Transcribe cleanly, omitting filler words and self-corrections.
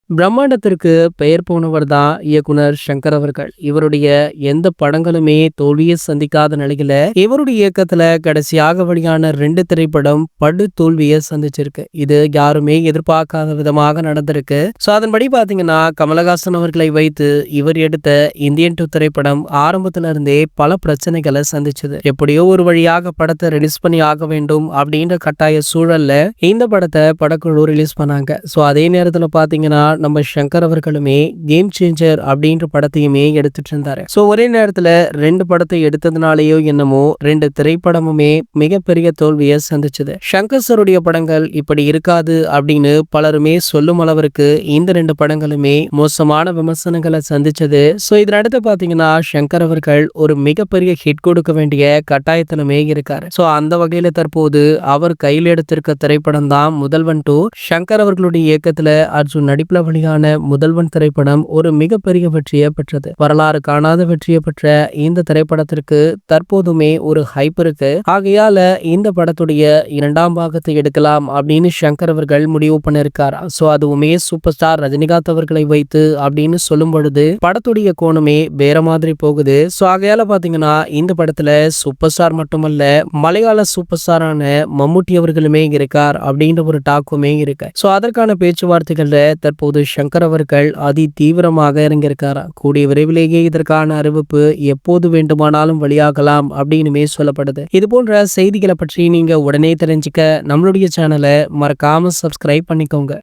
பிரம்மாண்டத்திற்கு பெயர் போனவர் தான் இயக்குனர் சங்கர் அவர்கள். இவருடைய எந்த படங்களுமே தோல்வியை சந்திக்காத நிலையில இவருடைய இயக்கத்துல கடைசியாக வெளியான 2 திரைப்படம் படு தோல்வியை சந்திச்சிருக்கு. இது யாருமே எதிர்பார்க்காத விதமாக நடந்திருக்கு. சோ அதன்படி பாத்தீங்கன்னா கமலஹாசன் அவர்களை வைத்து இவர் எடுத்த இந்தியன் 2 திரைப்படம் ஆரம்பத்துல இருந்தே பல பிரச்சனைகளை சந்திச்சது. எப்படியோ ஒரு வழியாக படத்தை ரிலீஸ் பண்ணி ஆக வேண்டும் அப்படின்ற கட்டாய சூழல்ல இந்த படத்தை படக்குழு ரிலீஸ் பண்ணாங்க. சோ அதே நேரத்துல பாத்தீங்கன்னா நம்ம சங்கர் அவர்களுமே கேம் சேஞ்சர் அப்படின்ற படத்தையுமே எடுத்துட்டு இருந்தாரு. சோ ஒரே நேரத்துல 2 படத்தை எடுத்ததுனாலயோ என்னமோ 2 திரைப்படமுமே மிகப்பெரிய தோல்வியை சந்திச்சது. சங்கர் சருடைய படங்கள் இப்படி இருக்காது அப்படின்னு பலருமே சொல்லும் அளவிற்கு இந்த 2 படங்களுமே மோசமான விமர்சனங்களை சந்திச்சது. சோ இதனடுத்து பாத்தீங்கன்னா சங்கர் அவர்கள் ஒரு மிகப்பெரிய ஹிட் கொடுக்க வேண்டிய கட்டாயத்திலுமே இருக்காரு. சோ அந்த வகையில தற்போது அவர் கையில் எடுத்திருக்க திரைப்படம் தான் முதல்வன் 2. சங்கர் அவர்களுடைய இயக்கத்துல அர்ஜுன் நடிப்புல வெளியான முதல்வன் திரைப்படம் ஒரு மிகப்பெரிய வெற்றியை பெற்றது. வரலாறு காணாத வெற்றியை பெற்ற இந்த திரைப்படத்திற்கு தற்போதுமே ஒரு ஹைப் இருக்கு. ஆகையால இந்த படத்துடைய 2ஆம் பாகத்தை எடுக்கலாம் அப்படின்னு சங்கர் அவர்கள் முடிவு பண்ணிருக்காரா. சோ அதுவுமே சூப்பர் ஸ்டார் ரஜினிகாந்த் அவர்களை வைத்து அப்படின்னு சொல்லும் பொழுது படத்துடைய கோணமே வேற மாதிரி போகுது. சோ ஆகையால பாத்தீங்கன்னா இந்த படத்துல சூப்பர் ஸ்டார் மட்டுமல்ல மலையாள சூப்பர் ஸ்டாரான மம்முட்டி அவர்களுமே இருக்கார் அப்படின்ற ஒரு டாக்குமே இருக்கு. சோ அதற்கான பேச்சுவார்த்தைகள்ல தற்போது சங்கர் அவர்கள் அதி தீவிரமாக இறங்கியிருக்காரா. கூடிய விரைவிலேயே இதற்கான அறிவிப்பு எப்போது வேண்டுமானாலும் வெளியாகலாம் அப்படின்னுமே சொல்லப்படுது. இது போன்ற செய்திகளை பற்றி நீங்க உடனே தெரிஞ்சுக்க நம்மளுடைய சேனலை மறக்காம சப்ஸ்கிரைப் பண்ணிக்கோங்க.